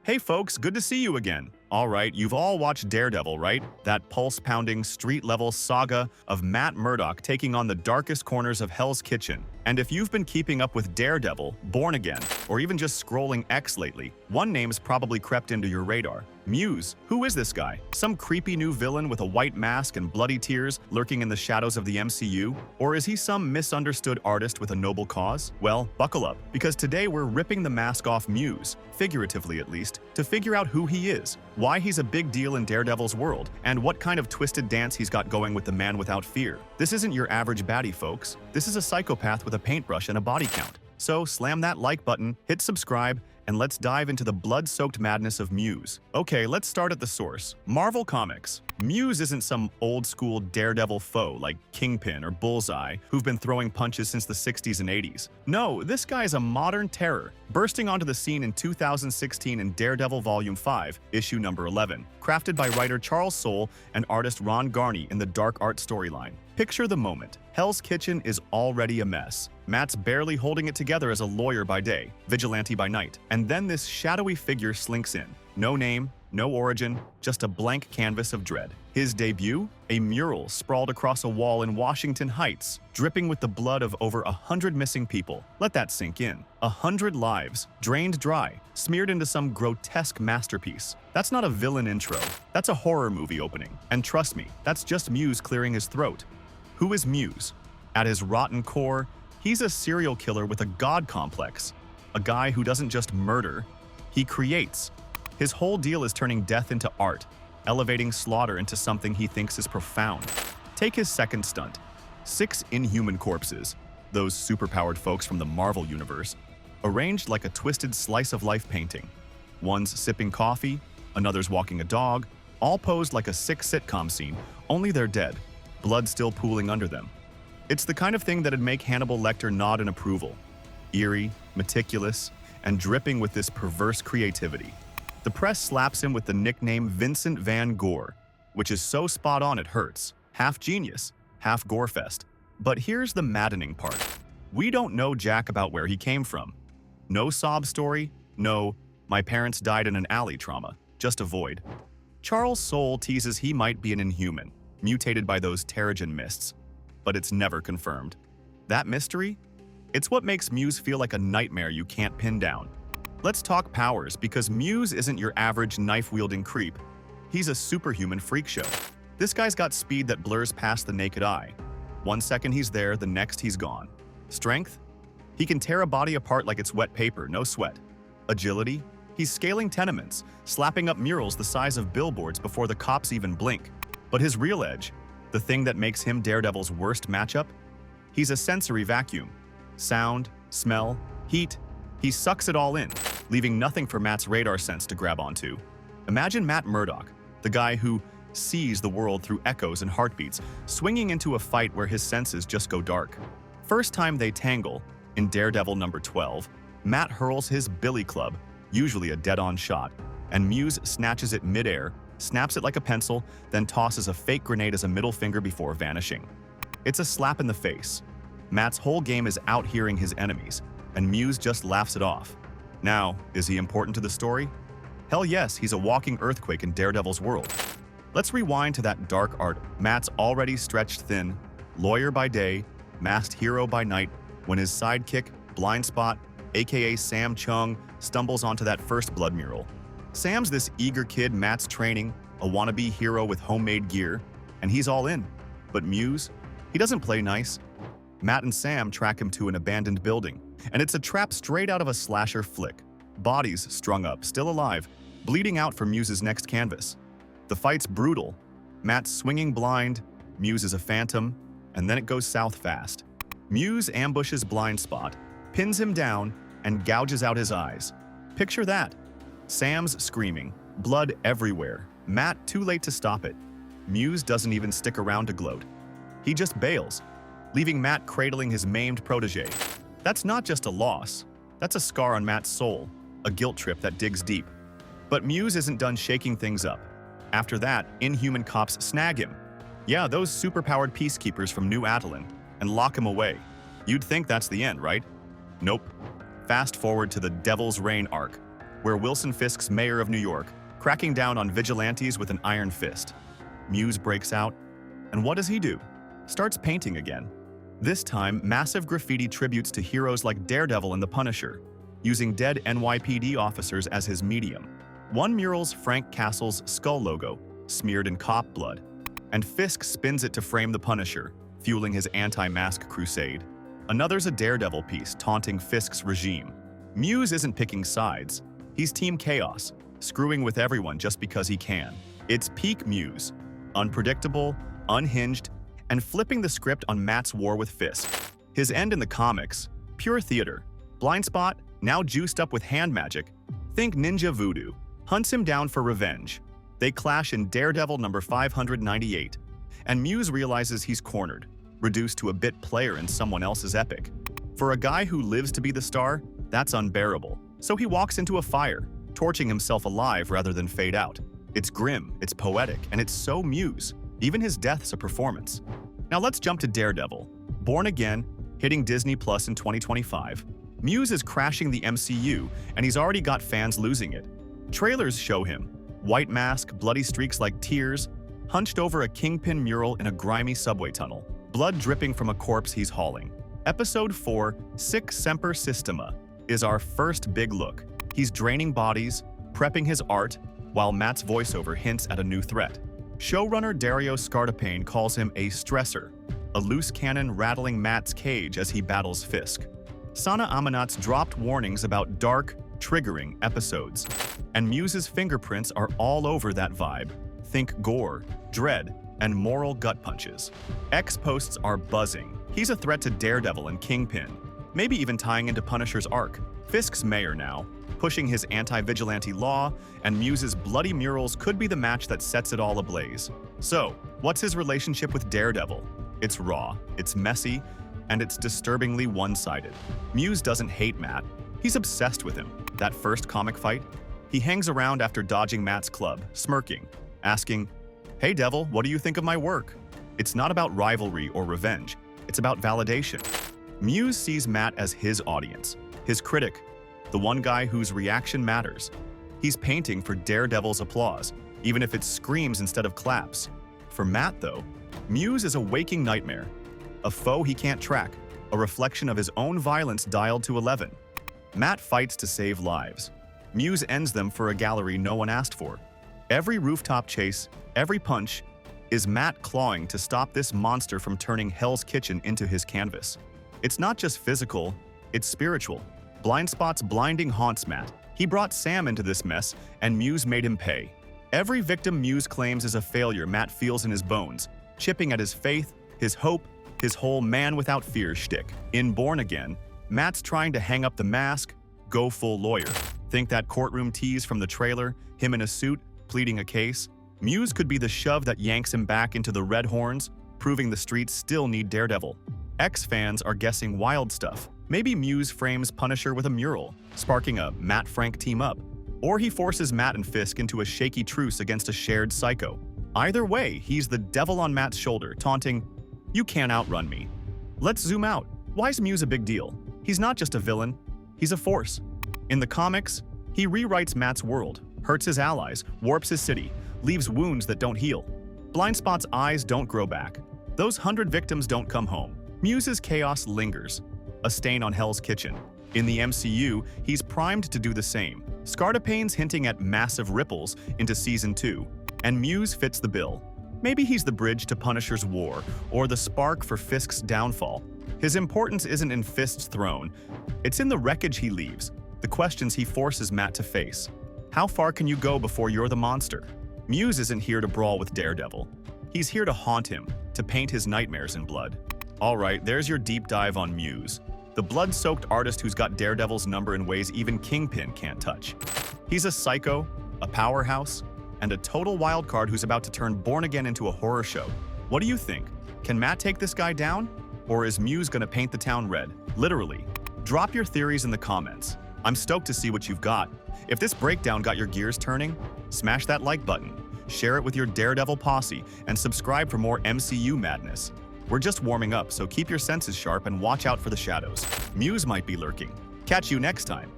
Hey folks, good to see you again. Alright, you've all watched Daredevil, right? That pulse-pounding, street-level saga of Matt Murdock taking on the darkest corners of Hell's Kitchen. And if you've been keeping up with Daredevil, Born Again, or even just scrolling X lately, one name's probably crept into your radar. Muse. Who is this guy? Some creepy new villain with a white mask and bloody tears lurking in the shadows of the MCU? Or is he some misunderstood artist with a noble cause? Well, buckle up, because today we're ripping the mask off Muse, figuratively at least, to figure out who he is, why he's a big deal in Daredevil's world, and what kind of twisted dance he's got going with the man without fear. This isn't your average baddie, folks. This is a psychopath with a paintbrush and a body count. So slam that like button, hit subscribe, and let's dive into the blood-soaked madness of Muse. Okay, let's start at the source. Marvel Comics. Muse isn't some old-school Daredevil foe like Kingpin or Bullseye who've been throwing punches since the 60s and 80s. No, this guy is a modern terror, bursting onto the scene in 2016 in Daredevil Volume 5, issue number 11, crafted by writer Charles Soule and artist Ron Garney in the dark art storyline. Picture the moment. Hell's Kitchen is already a mess. Matt's barely holding it together as a lawyer by day, vigilante by night, and then this shadowy figure slinks in. No name, no origin, just a blank canvas of dread. His debut? A mural sprawled across a wall in Washington Heights, dripping with the blood of over 100 missing people. Let that sink in. 100 lives, drained dry, smeared into some grotesque masterpiece. That's not a villain intro. That's a horror movie opening. And trust me, that's just Muse clearing his throat. Who is Muse? At his rotten core, he's a serial killer with a god complex. A guy who doesn't just murder, he creates. His whole deal is turning death into art, elevating slaughter into something he thinks is profound. Take his second stunt. 6 inhuman corpses, those superpowered folks from the Marvel universe, arranged like a twisted slice-of-life painting. One's sipping coffee, another's walking a dog, all posed like a sick sitcom scene, only they're dead, blood still pooling under them. It's the kind of thing that'd make Hannibal Lecter nod in approval. Eerie, meticulous, and dripping with this perverse creativity. The press slaps him with the nickname Vincent Van Gore, which is so spot on it hurts. Half genius, half gorefest. But here's the maddening part. We don't know jack about where he came from. No sob story, no, my parents died in an alley trauma, just a void. Charles Soule teases he might be an inhuman, mutated by those Terrigen mists, but it's never confirmed. That mystery? It's what makes Muse feel like a nightmare you can't pin down. Let's talk powers, because Muse isn't your average knife-wielding creep. He's a superhuman freak show. This guy's got speed that blurs past the naked eye. One second he's there, the next he's gone. Strength? He can tear a body apart like it's wet paper, no sweat. Agility? He's scaling tenements, slapping up murals the size of billboards before the cops even blink. But his real edge, the thing that makes him Daredevil's worst matchup? He's a sensory vacuum. Sound, smell, heat. He sucks it all in, leaving nothing for Matt's radar sense to grab onto. Imagine Matt Murdock, the guy who sees the world through echoes and heartbeats, swinging into a fight where his senses just go dark. First time they tangle, in Daredevil number 12, Matt hurls his billy club, usually a dead-on shot, and Muse snatches it midair, snaps it like a pencil, then tosses a fake grenade as a middle finger before vanishing. It's a slap in the face. Matt's whole game is out-hearing his enemies, and Muse just laughs it off. Now, is he important to the story? Hell yes, he's a walking earthquake in Daredevil's world. Let's rewind to that dark art. Matt's already stretched thin, lawyer by day, masked hero by night, when his sidekick, Blindspot, aka Sam Chung, stumbles onto that first blood mural. Sam's this eager kid Matt's training, a wannabe hero with homemade gear, and he's all in. But Muse? He doesn't play nice. Matt and Sam track him to an abandoned building, and it's a trap straight out of a slasher flick. Bodies strung up, still alive, bleeding out for Muse's next canvas. The fight's brutal. Matt's swinging blind, Muse is a phantom, and then it goes south fast. Muse ambushes Blindspot, pins him down, and gouges out his eyes. Picture that. Sam's screaming, blood everywhere. Matt too late to stop it. Muse doesn't even stick around to gloat. He just bails, leaving Matt cradling his maimed protege. That's not just a loss. That's a scar on Matt's soul, a guilt trip that digs deep. But Muse isn't done shaking things up. After that, inhuman cops snag him. Yeah, those superpowered peacekeepers from New Attilan, and lock him away. You'd think that's the end, right? Nope. Fast forward to the Devil's Reign arc. where Wilson Fisk's mayor of New York, cracking down on vigilantes with an iron fist. Muse breaks out, and what does he do? Starts painting again. This time, massive graffiti tributes to heroes like Daredevil and the Punisher, using dead NYPD officers as his medium. One mural's Frank Castle's skull logo, smeared in cop blood, and Fisk spins it to frame the Punisher, fueling his anti-mask crusade. Another's a Daredevil piece taunting Fisk's regime. Muse isn't picking sides. He's Team Chaos, screwing with everyone just because he can. It's peak Muse, unpredictable, unhinged, and flipping the script on Matt's war with Fisk. His end in the comics, pure theater. Blindspot, now juiced up with hand magic, think ninja voodoo, hunts him down for revenge. They clash in Daredevil number 598, and Muse realizes he's cornered, reduced to a bit player in someone else's epic. For a guy who lives to be the star, that's unbearable. So he walks into a fire, torching himself alive rather than fade out. It's grim, it's poetic, and it's so Muse. Even his death's a performance. Now let's jump to Daredevil. Born Again, hitting Disney Plus in 2025. Muse is crashing the MCU, and he's already got fans losing it. Trailers show him. White mask, bloody streaks like tears, hunched over a Kingpin mural in a grimy subway tunnel. Blood dripping from a corpse he's hauling. Episode 4, Sic Semper Systema, is our first big look. He's draining bodies, prepping his art, while Matt's voiceover hints at a new threat. Showrunner Dario Scardapane calls him a stressor, a loose cannon rattling Matt's cage as he battles Fisk. Sana Amanat's dropped warnings about dark, triggering episodes, and Muse's fingerprints are all over that vibe. Think gore, dread, and moral gut punches. X posts are buzzing. He's a threat to Daredevil and Kingpin, maybe even tying into Punisher's arc. Fisk's mayor now, pushing his anti-vigilante law, and Muse's bloody murals could be the match that sets it all ablaze. So, what's his relationship with Daredevil? It's raw, it's messy, and it's disturbingly one-sided. Muse doesn't hate Matt. He's obsessed with him. That first comic fight, he hangs around after dodging Matt's club, smirking, asking, "Hey Devil, what do you think of my work?" It's not about rivalry or revenge. It's about validation. Muse sees Matt as his audience, his critic, the one guy whose reaction matters. He's painting for Daredevil's applause, even if it screams instead of claps. For Matt, though, Muse is a waking nightmare, a foe he can't track, a reflection of his own violence dialed to 11. Matt fights to save lives. Muse ends them for a gallery no one asked for. Every rooftop chase, every punch, is Matt clawing to stop this monster from turning Hell's Kitchen into his canvas. It's not just physical, it's spiritual. Blindspot's blinding haunts Matt. He brought Sam into this mess, and Muse made him pay. Every victim Muse claims is a failure Matt feels in his bones, chipping at his faith, his hope, his whole man without fear shtick. In Born Again, Matt's trying to hang up the mask, go full lawyer. Think that courtroom tease from the trailer, him in a suit, pleading a case? Muse could be the shove that yanks him back into the red horns, proving the streets still need Daredevil. X-fans are guessing wild stuff. Maybe Muse frames Punisher with a mural, sparking a Matt-Frank team-up. Or he forces Matt and Fisk into a shaky truce against a shared psycho. Either way, he's the devil on Matt's shoulder, taunting, "You can't outrun me." Let's zoom out. Why's Muse a big deal? He's not just a villain, he's a force. In the comics, he rewrites Matt's world, hurts his allies, warps his city, leaves wounds that don't heal. Blindspot's eyes don't grow back. Those 100 victims don't come home. Muse's chaos lingers, a stain on Hell's Kitchen. In the MCU, he's primed to do the same. Scardapane's hinting at massive ripples into Season 2, and Muse fits the bill. Maybe he's the bridge to Punisher's war, or the spark for Fisk's downfall. His importance isn't in Fisk's throne, it's in the wreckage he leaves, the questions he forces Matt to face. How far can you go before you're the monster? Muse isn't here to brawl with Daredevil. He's here to haunt him, to paint his nightmares in blood. Alright, there's your deep dive on Muse, the blood-soaked artist who's got Daredevil's number in ways even Kingpin can't touch. He's a psycho, a powerhouse, and a total wildcard who's about to turn Born Again into a horror show. What do you think? Can Matt take this guy down? Or is Muse gonna paint the town red? Literally. Drop your theories in the comments. I'm stoked to see what you've got. If this breakdown got your gears turning, smash that like button, share it with your Daredevil posse, and subscribe for more MCU madness. We're just warming up, so keep your senses sharp and watch out for the shadows. Muse might be lurking. Catch you next time.